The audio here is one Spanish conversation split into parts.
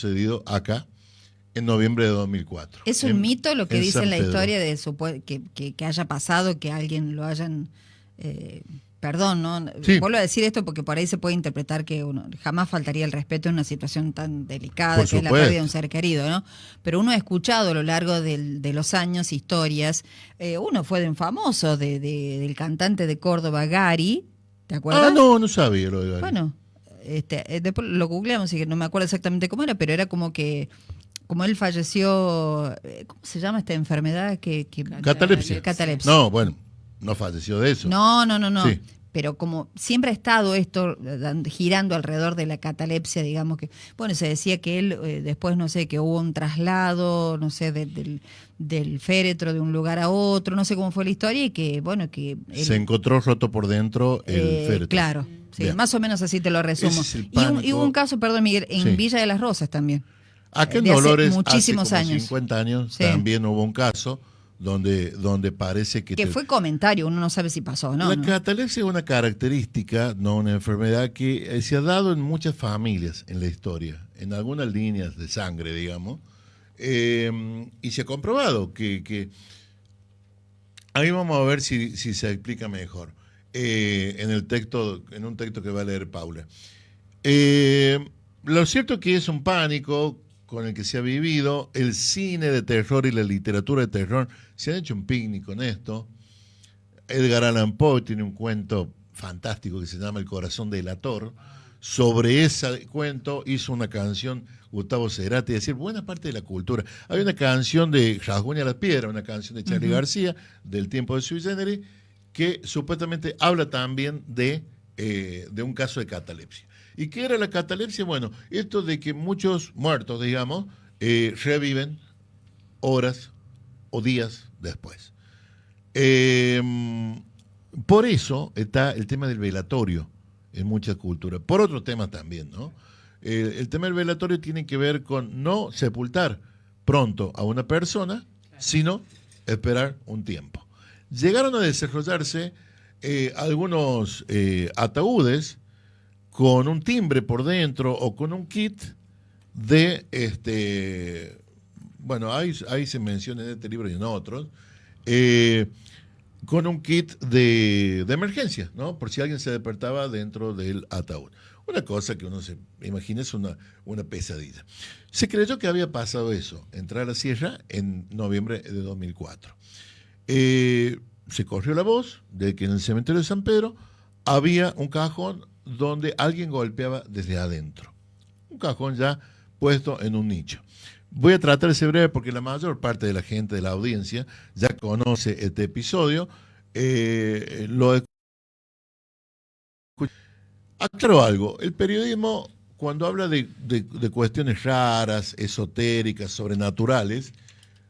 sucedido acá en noviembre de 2004. ¿Es un mito lo que dice San en la Pedro. historia de que haya pasado, que alguien lo hayan... perdón, ¿no? Sí. Vuelvo a decir esto porque por ahí se puede interpretar que uno jamás faltaría el respeto en una situación tan delicada Por que es la supuesto. pérdida de un ser querido, ¿no? Pero uno ha escuchado a lo largo de los años historias. Uno fue de un famoso, del cantante de Córdoba, Gary, ¿te acuerdas? No sabía lo de Gary. Bueno, después lo googleamos y que no me acuerdo exactamente cómo era, pero era como que como él falleció, ¿cómo se llama esta enfermedad? Catalepsia. Catalepsia. No, bueno, no falleció de eso. No. Sí. Pero como siempre ha estado esto girando alrededor de la catalepsia, digamos que, bueno, se decía que él después, no sé, que hubo un traslado, no sé, del féretro de un lugar a otro, no sé cómo fue la historia y que, bueno, que... Se encontró roto por dentro el féretro. Claro, sí, Bien. más o menos así te lo resumo. Ese es el Y hubo un caso, perdón Miguel, en Sí. Villa de las Rosas también. Acá en de hace Dolores, muchísimos hace como años. 50 años, Sí. también hubo un caso donde parece que... Que fue comentario, uno no sabe si pasó o no. La ¿no? catalepsia es una característica, no una enfermedad, que se ha dado en muchas familias en la historia, en algunas líneas de sangre, digamos, y se ha comprobado que... Ahí vamos a ver si se explica mejor en un texto que va a leer Paula. Lo cierto es que es un pánico con el que se ha vivido, el cine de terror y la literatura de terror se han hecho un picnic con esto. Edgar Allan Poe tiene un cuento fantástico que se llama El corazón delator. Sobre ese cuento hizo una canción Gustavo Cerati, es decir, buena parte de la cultura. Hay una canción de Rasguña la Piedra, una canción de Charly García, del tiempo de Sui Generis, que supuestamente habla también de un caso de catalepsia. ¿Y qué era la catalepsia? Bueno, esto de que muchos muertos, digamos, reviven horas o días después. Por eso está el tema del velatorio en muchas culturas. Por otros temas también, ¿no? El tema del velatorio tiene que ver con no sepultar pronto a una persona, sino esperar un tiempo. Llegaron a desarrollarse algunos ataúdes con un timbre por dentro o con un kit de, bueno, ahí se menciona en este libro y en otros, con un kit de emergencia, ¿no? Por si alguien se despertaba dentro del ataúd. Una cosa que uno se imagina es una pesadilla. Se creyó que había pasado eso, entrar a la sierra en noviembre de 2004. Se corrió la voz de que en el cementerio de San Pedro había un cajón donde alguien golpeaba desde adentro. Un cajón ya puesto en un nicho. Voy a tratar de ser breve porque la mayor parte de la gente de la audiencia ya conoce este episodio. Aclaro algo, el periodismo cuando habla de cuestiones raras, esotéricas, sobrenaturales,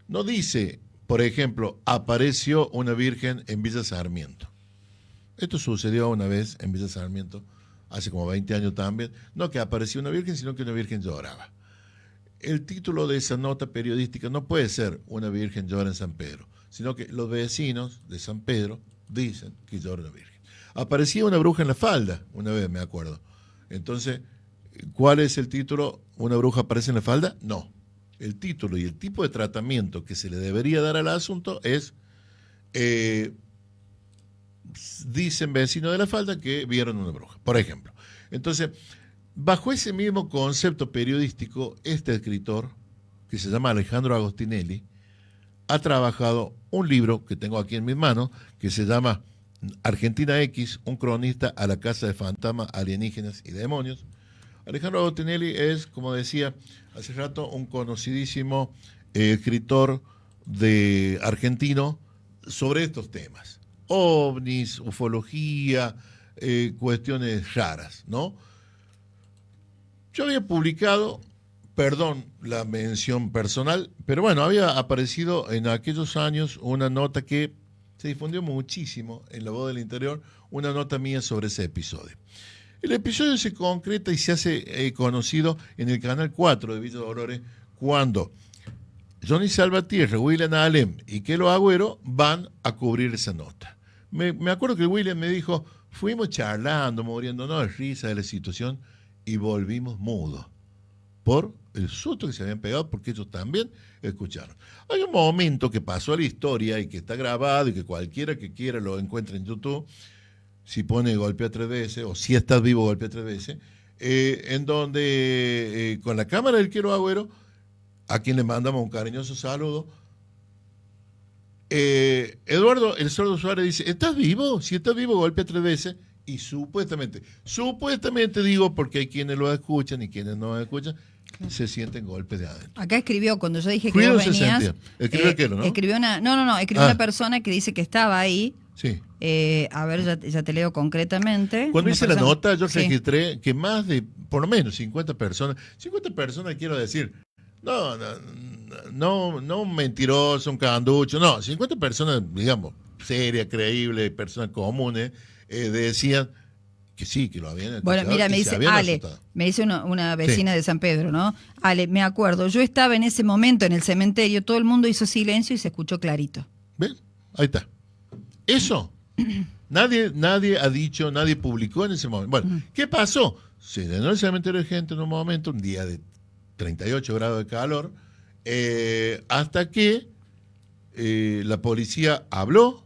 no dice, por ejemplo, apareció una virgen en Villa Sarmiento. Esto sucedió una vez en Villa Sarmiento, hace como 20 años también. No que apareció una virgen, sino que una virgen lloraba. El título de esa nota periodística no puede ser Una virgen llora en San Pedro, sino que los vecinos de San Pedro dicen que llora una virgen. Aparecía una bruja en la falda, una vez me acuerdo. Entonces, ¿cuál es el título? ¿Una bruja aparece en la falda? No. El título y el tipo de tratamiento que se le debería dar al asunto es, dicen vecinos de la falda que vieron una bruja, por ejemplo. Entonces, bajo ese mismo concepto periodístico, este escritor, que se llama Alejandro Agostinelli, ha trabajado un libro que tengo aquí en mis manos, que se llama Argentina X, un cronista a la casa de fantasmas, alienígenas y demonios. Alejandro Agostinelli es, como decía hace rato, un conocidísimo escritor argentino sobre estos temas. OVNIs, ufología, cuestiones raras, ¿no? Yo había publicado, perdón la mención personal, pero bueno, había aparecido en aquellos años una nota que se difundió muchísimo en La Voz del Interior, una nota mía sobre ese episodio. El episodio se concreta y se hace conocido en el Canal 4 de Villa Dolores cuando Johnny Salvatierra, William Alem y Kelo Agüero van a cubrir esa nota. Me acuerdo que William me dijo, fuimos charlando, muriéndonos de risa de la situación y volvimos mudos. por el susto que se habían pegado, porque ellos también escucharon. Hay un momento que pasó a la historia y que está grabado y que cualquiera que quiera lo encuentra en YouTube, si pone golpea 3 veces, o si estás vivo golpea 3 veces, en donde con la cámara del Quiero Agüero, a quien le mandamos un cariñoso saludo, Eduardo, el Sordo Suárez dice, ¿estás vivo? Si estás vivo, golpea 3 veces. Y supuestamente digo, porque hay quienes lo escuchan y quienes no lo escuchan, se sienten golpes de adentro. Acá escribió, cuando yo dije que Cuido vos se venías, sentía. Escribió aquello, ¿no? escribió una persona que dice que estaba ahí. Sí. A ver, ya te leo concretamente. Cuando Una hice la persona- nota, yo sí. registré que más de, por lo menos 50 personas quiero decir, no un mentiroso, un canducho, no, 50 personas, digamos, serias, creíbles, personas comunes, decían que sí, que lo habían escuchado. Bueno, mira, me y se dice habían Ale, asustado. me dice una vecina de San Pedro, ¿no? Ale, me acuerdo, yo estaba en ese momento en el cementerio, todo el mundo hizo silencio y se escuchó clarito. ¿Ven? Ahí está. Eso, nadie ha dicho, nadie publicó en ese momento. Bueno, ¿qué pasó? Se llenó el cementerio de gente en un momento, un día de 38 grados de calor, hasta que la policía habló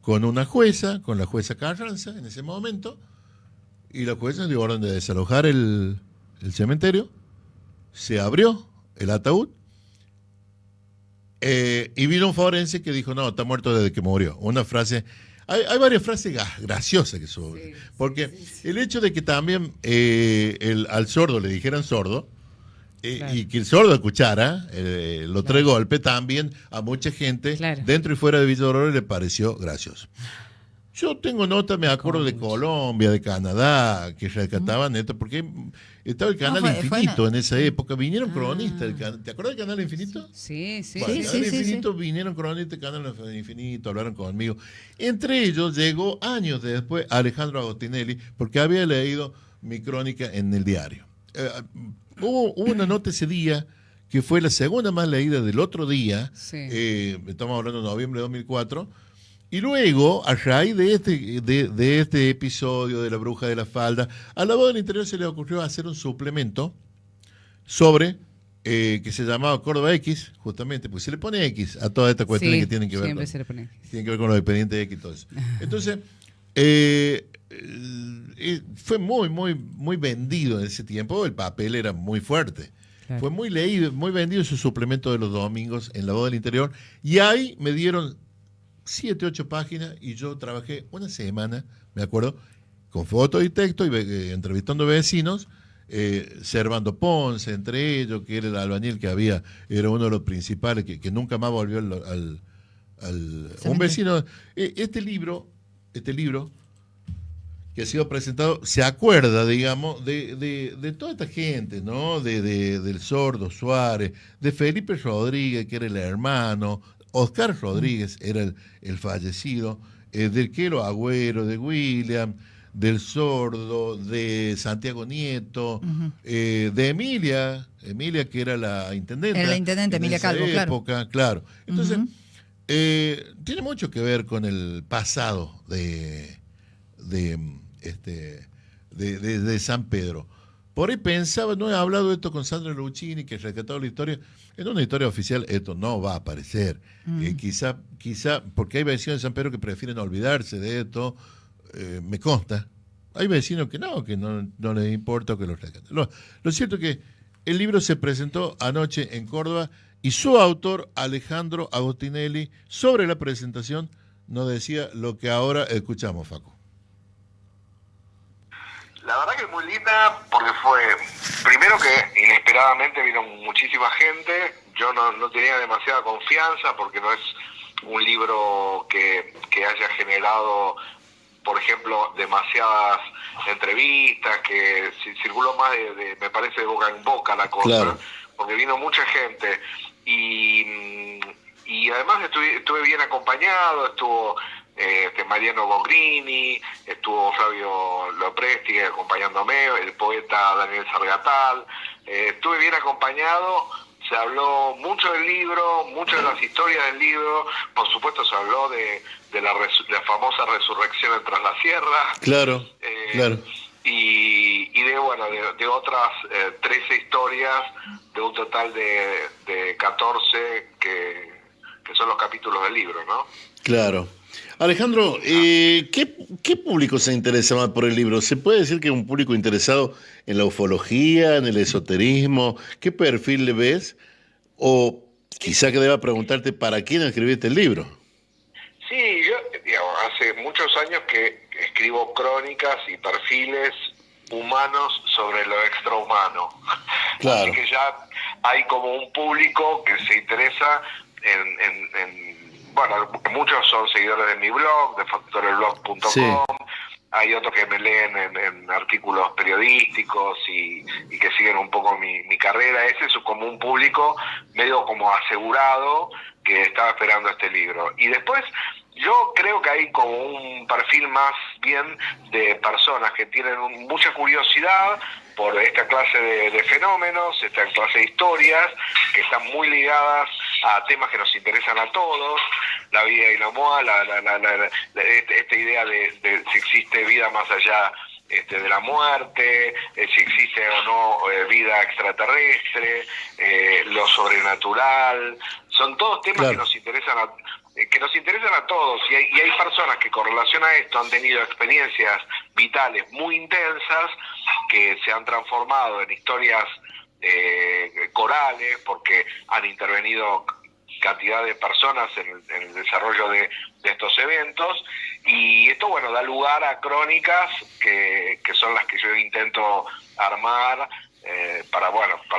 con una jueza, con la jueza Carranza en ese momento, y la jueza dio orden de desalojar el cementerio, se abrió el ataúd, y vino un forense que dijo, no, está muerto desde que murió. Una frase, hay varias frases graciosas que son, porque el hecho de que también al sordo le dijeran sordo, Claro. y que el sordo escuchara los 3 golpes, también a mucha gente, Claro. dentro y fuera de Villa Dolores, le pareció gracioso. Yo tengo notas, me acuerdo de Colombia, de Canadá, que rescataban esto, porque estaba el Canal fue Infinito en esa época. Vinieron cronistas. ¿Te acuerdas del Canal Infinito? Sí, sí. Bueno, Sí, el Canal sí, Infinito vinieron cronistas del Canal Infinito, hablaron conmigo. Entre ellos llegó años después Alejandro Agostinelli, porque había leído mi crónica en el diario. Hubo una nota ese día que fue la segunda más leída del otro día. Sí. Estamos hablando de noviembre de 2004. Y luego, a raíz de este episodio de La Bruja de la Falda, a La Voz del Interior se le ocurrió hacer un suplemento sobre, que se llamaba Córdoba X, justamente, pues se le pone X a toda esta cuestión Sí, que tienen que ver siempre con, se le pone. tienen que ver con los expedientes X y todo eso. Entonces, fue muy vendido en ese tiempo, el papel era muy fuerte. Claro. Fue muy leído, muy vendido su suplemento de los domingos en La Voz del Interior, y ahí me dieron 7, 8 páginas y yo trabajé una semana, me acuerdo, con foto y texto y entrevistando vecinos, Servando Ponce, entre ellos, que era el albañil que era uno de los principales, que nunca más volvió un vecino. Este libro que ha sido presentado, se acuerda, digamos, de toda esta gente, ¿no? Del Sordo Suárez, de Felipe Rodríguez, que era el hermano, Oscar Rodríguez era el fallecido, del Quiero Agüero, de William, del Sordo, de Santiago Nieto, de Emilia, que era la intendente. Era la intendente, Emilia Calvo, claro. época, claro. Entonces, tiene mucho que ver con el pasado de San Pedro. Por ahí pensaba, no he hablado de esto con Sandra Luchini, que ha rescatado la historia. En una historia oficial esto no va a aparecer. Quizá, porque hay vecinos de San Pedro que prefieren olvidarse de esto, me consta. Hay vecinos que no les importa que los rescaten. Lo cierto es que el libro se presentó anoche en Córdoba y su autor, Alejandro Agostinelli, sobre la presentación, nos decía lo que ahora escuchamos, Facu. La verdad que es muy linda porque fue, primero que inesperadamente vino muchísima gente, yo no tenía demasiada confianza porque no es un libro que haya generado, por ejemplo, demasiadas entrevistas, que circuló más me parece de boca en boca la cosa, claro, porque vino mucha gente y además estuve bien acompañado, estuvo Mariano Gongrini, estuvo Flavio Lopresti acompañándome, el poeta Daniel Sargatal, estuve bien acompañado, se habló mucho del libro, muchas de las historias del libro, por supuesto se habló de la famosa resurrección en Tras la Sierra, claro. y de bueno, de otras 13 historias, de un total de 14 que son los capítulos del libro, ¿no? Claro. Alejandro, ¿qué público se interesa más por el libro? ¿Se puede decir que un público interesado en la ufología, en el esoterismo? ¿Qué perfil le ves? O quizá que deba preguntarte para quién escribiste el libro. Sí, yo digamos, hace muchos años que escribo crónicas y perfiles humanos sobre lo extrahumano. Claro. Así que ya hay como un público que se interesa bueno, muchos son seguidores de mi blog, de factorelblog.com. Sí. Hay otros que me leen en artículos periodísticos y que siguen un poco mi carrera. Ese es como un público medio como asegurado que estaba esperando este libro. Y después yo creo que hay como un perfil más bien de personas que tienen mucha curiosidad por esta clase de fenómenos, esta clase de historias, que están muy ligadas a temas que nos interesan a todos, la vida y la muerte, esta idea de si existe vida más allá de la muerte, si existe o no vida extraterrestre, lo sobrenatural, son todos temas claro. que nos interesan a todos, y hay personas que con relación a esto han tenido experiencias vitales muy intensas que se han transformado en historias corales porque han intervenido cantidad de personas en el desarrollo de estos eventos, y esto bueno da lugar a crónicas que son las que yo intento armar para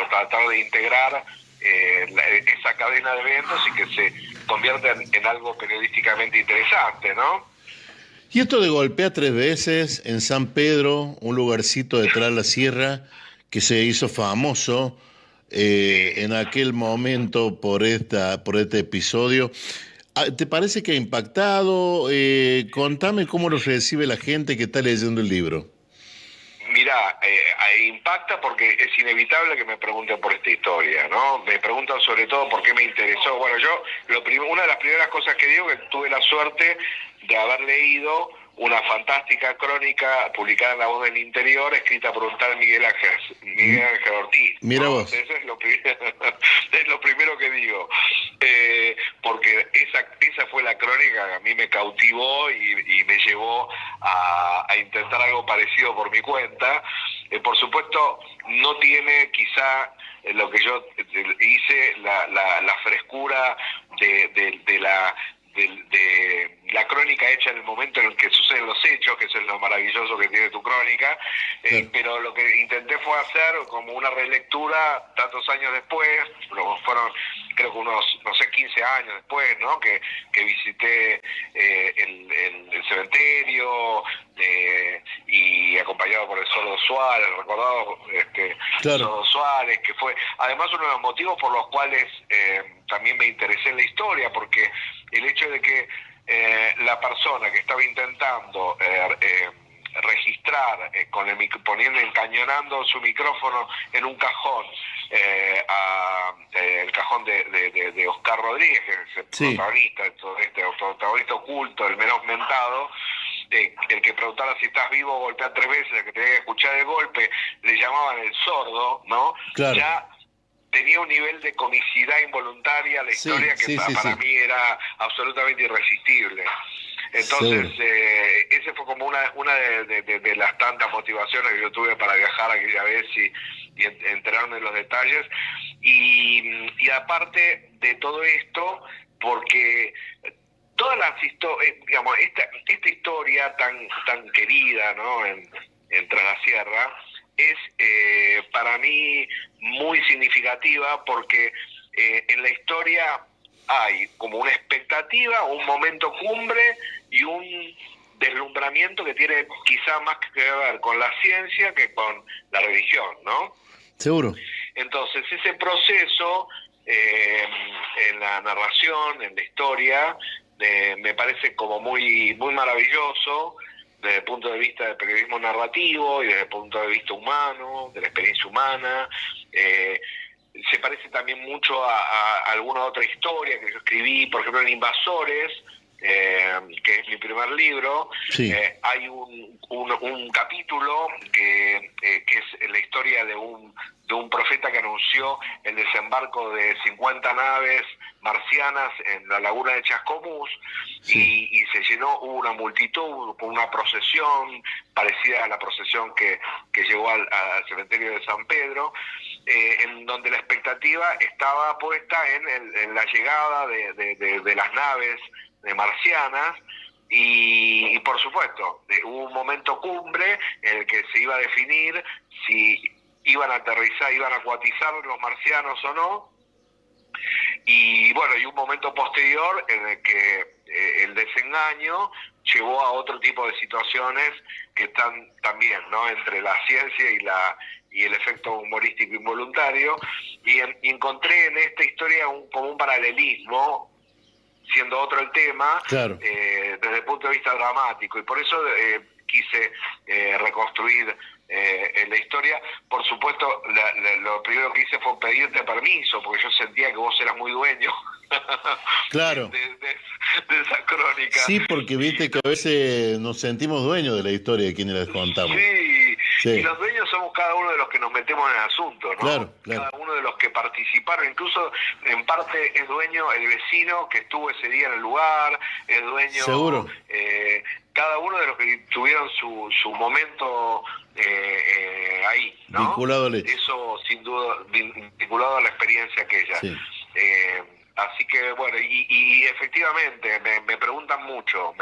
tratar de integrar esa cadena de eventos y que se convierta en algo periodísticamente interesante, ¿no? Y esto de Golpea Tres Veces en San Pedro, un lugarcito detrás de la sierra que se hizo famoso en aquel momento por este episodio. ¿Te parece que ha impactado? Contame cómo lo recibe la gente que está leyendo el libro. Mirá, impacta porque es inevitable que me pregunten por esta historia, ¿no? Me preguntan sobre todo por qué me interesó. Bueno, yo una de las primeras cosas que digo que tuve la suerte de haber leído una fantástica crónica publicada en La Voz del Interior, escrita por un tal Miguel Ángel Ortiz. Mira ¿no? vos. Eso es lo primero que digo. Porque esa fue la crónica que a mí me cautivó y me llevó a intentar algo parecido por mi cuenta. Por supuesto, no tiene quizá lo que yo hice, la frescura de la crónica hecha en el momento en el que suceden los hechos, que eso es lo maravilloso que tiene tu crónica, pero lo que intenté fue hacer como una relectura tantos años después, fueron creo que unos, 15 años después, ¿no? Que visité el cementerio y acompañado por el Sordo Suárez, el recordado Claro. Sordo Suárez, que fue además uno de los motivos por los cuales también me interesé en la historia, porque el hecho de que la persona que estaba intentando registrar encañonando su micrófono en un cajón, el cajón de Oscar Rodríguez, que es el Sí. protagonista, protagonista oculto, el menos mentado, el que preguntara si estás vivo, golpea 3 veces, el que tenía que escuchar el golpe, le llamaban el sordo, ¿no? Claro. Ya tenía un nivel de comicidad involuntaria la Sí, historia que sí, para mí era absolutamente irresistible. Entonces, ese fue como una de las tantas motivaciones que yo tuve para viajar aquella vez y enterarme de los detalles. Y aparte de todo esto, porque todas las historias, digamos, esta historia tan querida, ¿no? en Tras la Sierra, es para mí muy significativa porque en la historia hay como una expectativa, un momento cumbre y un deslumbramiento que tiene quizá más que ver con la ciencia que con la religión, ¿no? Seguro. Entonces ese proceso en la narración, en la historia, me parece como muy maravilloso desde el punto de vista del periodismo narrativo y desde el punto de vista humano, de la experiencia humana. Se parece también mucho a alguna otra historia que yo escribí, por ejemplo en Invasores, que es mi primer libro, Sí. hay un capítulo que es la historia de un profeta que anunció el desembarco de 50 naves marcianas en la laguna de Chascomús, Sí. y se llenó, hubo una multitud, con una procesión parecida a la procesión que llegó al cementerio de San Pedro, en donde la expectativa estaba puesta en la llegada de las naves marcianas, y por supuesto hubo un momento cumbre en el que se iba a definir si iban a aterrizar, iban a acuatizar los marcianos o no, y bueno, y un momento posterior en el que el desengaño llevó a otro tipo de situaciones que están también, ¿no?, entre la ciencia y el efecto humorístico involuntario, y encontré en esta historia como un paralelismo, siendo otro el tema, Claro. desde el punto de vista dramático, y por eso quise reconstruir la historia. Por supuesto, lo primero que hice fue pedirte permiso, porque yo sentía que vos eras muy dueño Claro. de esa crónica. Sí, porque viste que a veces nos sentimos dueños de la historia de quienes la contamos. Sí, Sí. y los dueños somos cada uno de los que nos metemos en el asunto, ¿no? Claro, claro. Cada uno de los que participaron, incluso en parte es dueño el vecino que estuvo ese día en el lugar, es dueño... Seguro. Cada uno de los que tuvieron su momento ahí, ¿no? Vinculado al hecho. Eso sin duda, vinculado a la experiencia aquella. Sí. Así que bueno, y efectivamente me preguntan mucho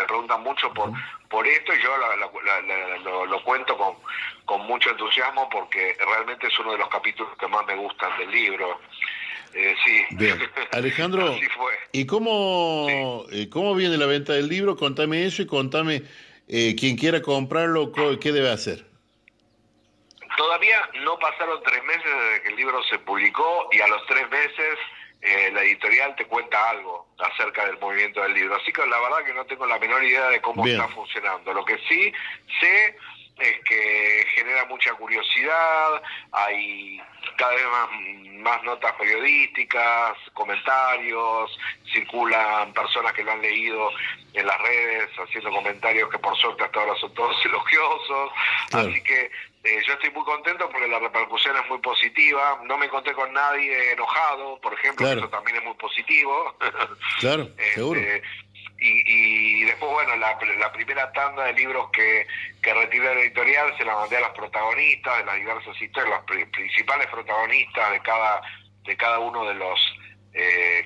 por esto, y yo lo cuento con mucho entusiasmo, porque realmente es uno de los capítulos que más me gustan del libro. Sí. Bien. Alejandro, Así fue. ¿y cómo viene la venta del libro? Contame eso y contame quien quiera comprarlo, ¿qué debe hacer? Todavía no pasaron 3 meses desde que el libro se publicó, y a los 3 meses la editorial te cuenta algo acerca del movimiento del libro. Así que la verdad que no tengo la menor idea de cómo Bien. está funcionando. Lo que sí sé es que genera mucha curiosidad, hay cada vez más notas periodísticas, comentarios, circulan personas que lo han leído en las redes haciendo comentarios que por suerte hasta ahora son todos elogiosos. Claro. Así que yo estoy muy contento porque la repercusión es muy positiva. No me encontré con nadie enojado, por ejemplo, Claro. que eso también es muy positivo. Claro, seguro. Y después, bueno, la primera tanda de libros que retiré de la editorial se la mandé a los protagonistas de las diversas historias, los principales protagonistas de cada uno de los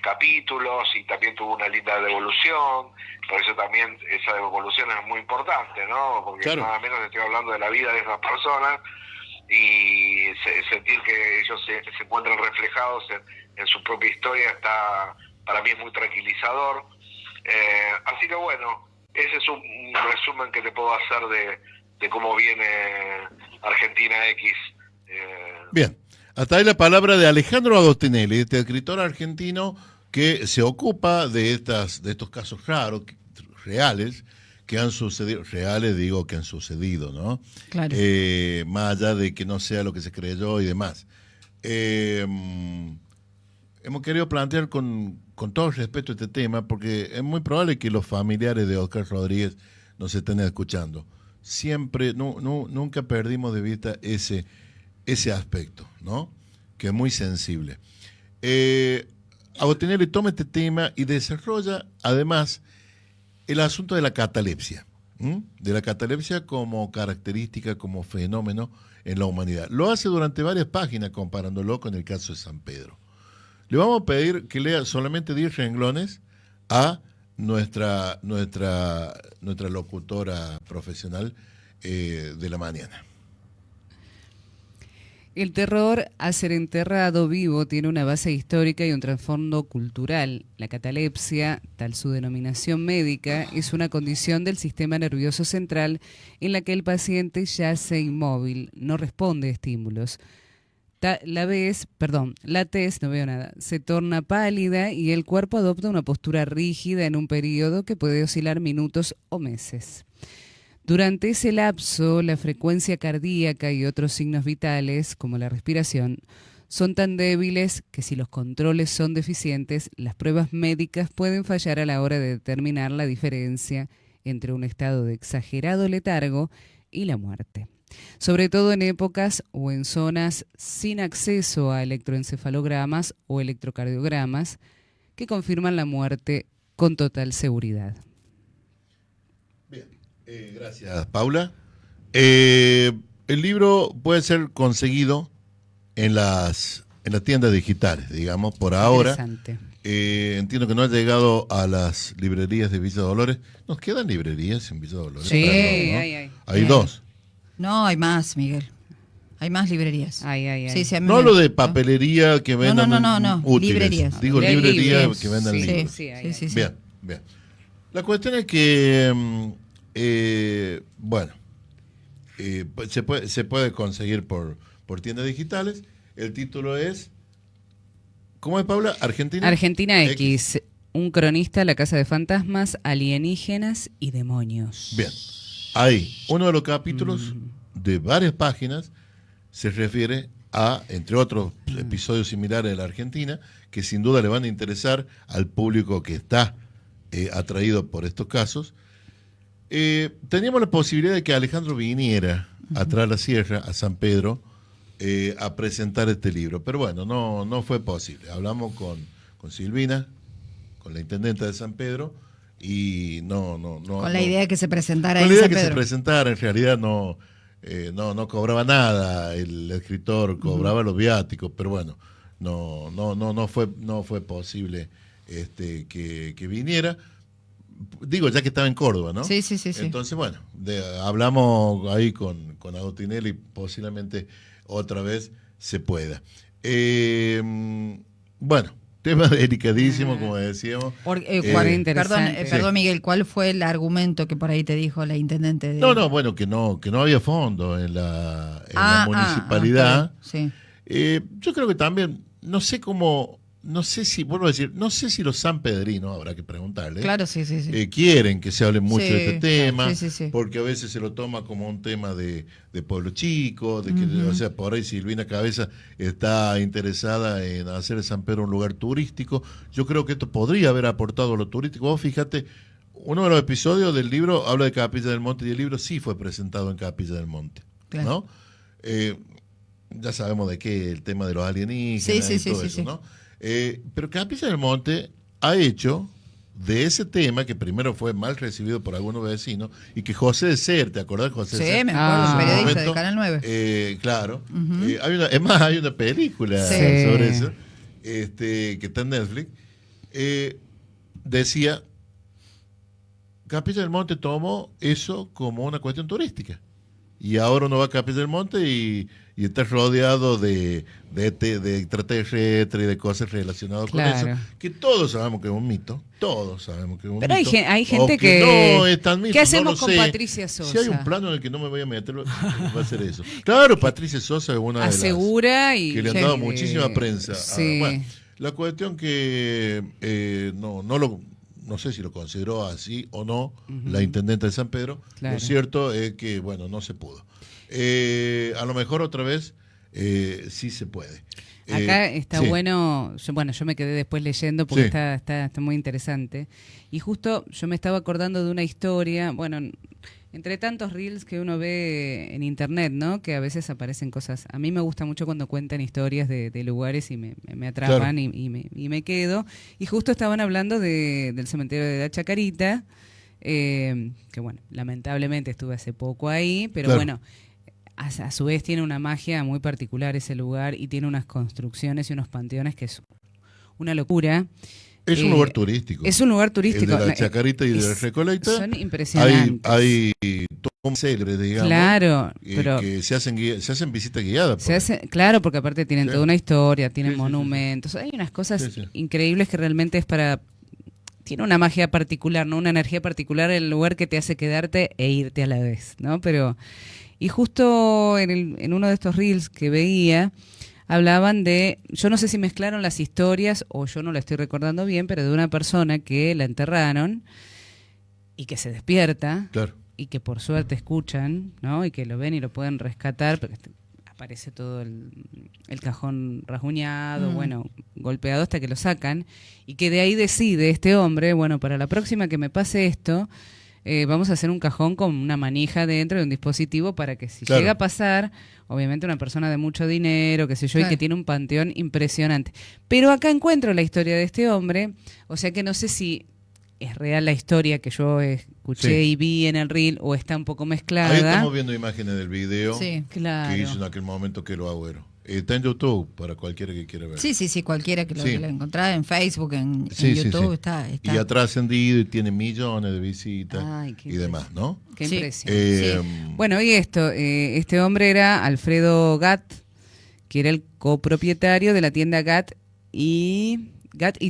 capítulos, y también tuvo una linda devolución. Por eso también esa devolución es muy importante, ¿no? Porque Claro. nada menos estoy hablando de la vida de esas personas, y sentir que ellos se encuentran reflejados en su propia historia para mí es muy tranquilizador. Así que bueno, ese es un resumen que te puedo hacer de cómo viene Argentina X. Bien, hasta ahí la palabra de Alejandro Agostinelli, este escritor argentino que se ocupa de estos casos raros, reales, que han sucedido, reales digo que han sucedido, ¿no? Claro. Más allá de que no sea lo que se creyó y demás. Hemos querido plantear con todo respeto este tema, porque es muy probable que los familiares de Oscar Rodríguez nos estén escuchando. Siempre, nunca perdimos de vista ese aspecto, ¿no? Que es muy sensible. Agostinelli toma este tema y desarrolla, además, el asunto de la catalepsia, de la catalepsia como característica, como fenómeno en la humanidad. Lo hace durante varias páginas comparándolo con el caso de San Pedro. Le vamos a pedir que lea solamente 10 renglones a nuestra locutora profesional de la mañana. El terror a ser enterrado vivo tiene una base histórica y un trasfondo cultural. La catalepsia, tal su denominación médica, es una condición del sistema nervioso central en la que el paciente yace inmóvil, no responde a estímulos. La tez, no veo nada, se torna pálida y el cuerpo adopta una postura rígida en un periodo que puede oscilar minutos o meses. Durante ese lapso, la frecuencia cardíaca y otros signos vitales, como la respiración, son tan débiles que si los controles son deficientes, las pruebas médicas pueden fallar a la hora de determinar la diferencia entre un estado de exagerado letargo y la muerte. Sobre todo en épocas o en zonas sin acceso a electroencefalogramas o electrocardiogramas que confirman la muerte con total seguridad. Bien, gracias, Paula. El libro puede ser conseguido en las tiendas digitales, digamos, por ahora. Interesante. Entiendo que no ha llegado a las librerías de Villa Dolores. ¿Nos quedan librerías en Villa Dolores? Sí, Claro, ¿no? hay. Hay dos. No, hay más, Miguel. Hay más librerías. Ay. Sí, sí, a mí No me- lo de papelería que vendan no, útiles. librerías. Digo De librería libros. que vendan Sí, libros. sí, Sí. Bien, bien. La cuestión es que, bueno, pues se puede conseguir por tiendas digitales. El título es, ¿cómo es, Paula? Argentina X, un cronista, la casa de fantasmas, alienígenas y demonios. Bien. Ahí, uno de los capítulos de varias páginas se refiere a, entre otros episodios similares de la Argentina, que sin duda le van a interesar al público que está atraído por estos casos. Teníamos la posibilidad de que Alejandro viniera atrás de la sierra, a San Pedro, a presentar este libro, pero bueno, no fue posible. Hablamos con Silvina, con la intendenta de San Pedro, y no. Con la idea de que se presentara Con en la idea San de que se Pedro. presentara, en realidad no cobraba nada, el escritor cobraba los viáticos, pero bueno, no fue posible que viniera. Digo, ya que estaba en Córdoba, ¿no? Sí. Entonces, bueno, hablamos ahí con Agostinelli, posiblemente otra vez se pueda. Bueno, tema delicadísimo, como decíamos. Interesante. Perdón, Miguel, ¿cuál fue el argumento que por ahí te dijo la intendente? Bueno, que no había fondo en la municipalidad. Sí. Yo creo que también, no sé vuelvo a decir, no sé si los sanpedrinos, habrá que preguntarle, Claro, sí. quieren que se hable mucho Sí, de este tema, sí. porque a veces se lo toma como un tema de pueblo chico, de que, o sea, por ahí Silvina Cabeza está interesada en hacer de San Pedro un lugar turístico. Yo creo que esto podría haber aportado a lo turístico. Vos fíjate, uno de los episodios del libro habla de Capilla del Monte, y el libro sí fue presentado en Capilla del Monte, Claro. ¿no? Ya sabemos de qué, el tema de los alienígenas y todo eso, ¿no? Pero Capilla del Monte ha hecho de ese tema, que primero fue mal recibido por algunos vecinos, y que José de Ser, ¿te acordás, José de Ser? Sí, me acuerdo, Ah. periodista de Canal 9. Claro. Es más, hay una película Sí. sobre eso, que está en Netflix. Decía, Capilla del Monte tomó eso como una cuestión turística. Y ahora uno va a Capilla del Monte y está rodeado de extraterrestres y de cosas relacionadas Claro. con eso, que todos sabemos que es un mito, Pero hay mito, hay gente o que... no es tan mito, ¿Qué hacemos no lo con sé. Patricia Sosa? Si hay un plano en el que no me voy a meter, va a ser eso. Claro, Patricia Sosa es una de las Asegura y... que le han dado muchísima prensa. Sí. Bueno, la cuestión que no sé si lo consideró así o no la intendente de San Pedro. Claro. Lo cierto es que, bueno, no se pudo. A lo mejor otra vez sí se puede. Acá está sí. bueno, yo me quedé después leyendo porque Sí. está muy interesante. Y justo yo me estaba acordando de una historia, bueno, entre tantos reels que uno ve en internet, ¿no? Que a veces aparecen cosas. A mí me gusta mucho cuando cuentan historias de lugares y me atrapan. Claro. y me quedo. Y justo estaban hablando del cementerio de la Chacarita, que bueno, lamentablemente estuve hace poco ahí, pero Claro. bueno, a su vez tiene una magia muy particular ese lugar y tiene unas construcciones y unos panteones que es una locura. Es un lugar turístico. Es un lugar turístico. El de la Chacarita y de la Es- Recoleta. Son impresionantes. Hay tomas célebres, digamos. Claro, pero que se hacen visitas guiadas. se hace, claro, porque aparte tienen Sí. toda una historia, tienen Sí, sí, monumentos, hay unas cosas Sí, sí. increíbles que realmente es para... Tiene una magia particular, ¿no? Una energía particular el lugar que te hace quedarte e irte a la vez, ¿no? Pero... Y justo en uno de estos reels que veía, hablaban de, yo no sé si mezclaron las historias o yo no la estoy recordando bien, pero de una persona que la enterraron y que se despierta Claro. y que por suerte escuchan, ¿no? Y que lo ven y lo pueden rescatar, porque aparece todo el cajón rasguñado, bueno, golpeado hasta que lo sacan, y que de ahí decide este hombre, bueno, para la próxima que me pase esto, vamos a hacer un cajón con una manija dentro de un dispositivo para que si Claro. llega a pasar, obviamente una persona de mucho dinero, qué sé yo, Claro. y que tiene un panteón impresionante. Pero acá encuentro la historia de este hombre, o sea que no sé si es real la historia que yo escuché Sí. y vi en el reel o está un poco mezclada. Ahí estamos viendo imágenes del video Sí. Claro. que hizo en aquel momento Quero Agüero. Está en YouTube para cualquiera que quiera ver. Sí, cualquiera que lo, Sí. lo encontrara en Facebook, en Sí, sí, YouTube, sí. está. Y ha trascendido y tiene millones de visitas Ay, qué y demás, ¿no? Qué Sí. impresión. Bueno, y esto, este hombre era Alfredo Gatt, que era el copropietario de la tienda Gatt y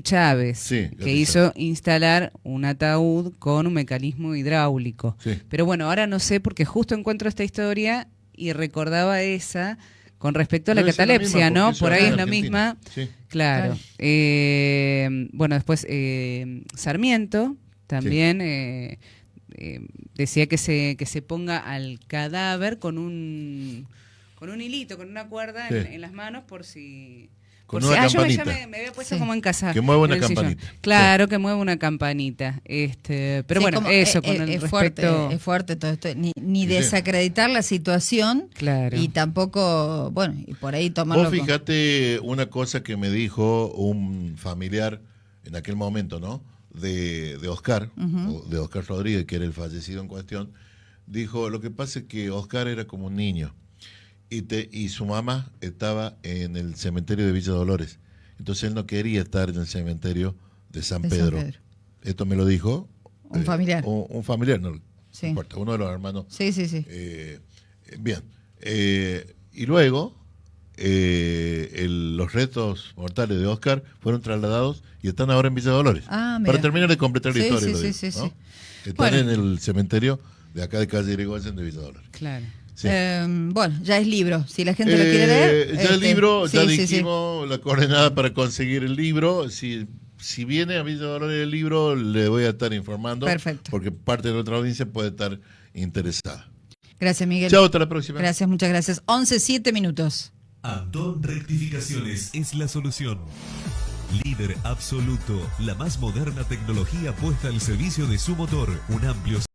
Chávez, Sí, Gatt que y hizo instalar un ataúd con un mecanismo hidráulico. Sí. Pero bueno, ahora no sé porque justo encuentro esta historia y recordaba esa con respecto a la Debe ser la catalepsia, misma, ¿no? porque eso Por ahí acá es en la Argentina. misma. Sí. Claro. Claro. Bueno, después Sarmiento también decía que se ponga al cadáver con un hilito, con una cuerda Sí. en las manos por si... Con por una si- yo ya campanita. me había puesto Sí. como en casa. Que mueva una en el sillón. campanita. Claro, que mueva una campanita. Pero Sí, bueno, como, eso con el es respecto... es fuerte todo esto. Ni Sí, sí. desacreditar la situación Claro. y tampoco, bueno, y por ahí tomarlo. Vos fíjate una cosa que me dijo un familiar en aquel momento, ¿no? De Oscar, o de Oscar Rodríguez, que era el fallecido en cuestión. Dijo, lo que pasa es que Oscar era como un niño y su mamá estaba en el cementerio de Villa Dolores. Entonces él no quería estar en el cementerio de San De San Pedro. Pedro. Esto me lo dijo Un familiar. Un familiar, no Sí. importa, uno de los hermanos. Sí. Bien. Y luego los restos mortales de Oscar fueron trasladados y están ahora en Villa Dolores. Ah, mira. Para terminar de completar la Sí, historia. sí, lo sí, digo, sí, ¿no? sí. Están Bueno. en el cementerio de acá de calle Irigoyen de Villa Dolores. Claro. Sí. Bueno, ya es libro. Si la gente lo quiere leer. Ya el libro, sí, ya sí, dijimos la coordenada para conseguir el libro. Si viene a Villa Dolores el libro, le voy a estar informando. Perfecto. Porque parte de nuestra audiencia puede estar interesada. Gracias, Miguel. Chao, hasta la próxima. Gracias, muchas gracias. 11:07. Antón Rectificaciones es la solución. Líder absoluto, la más moderna tecnología puesta al servicio de su motor, un amplio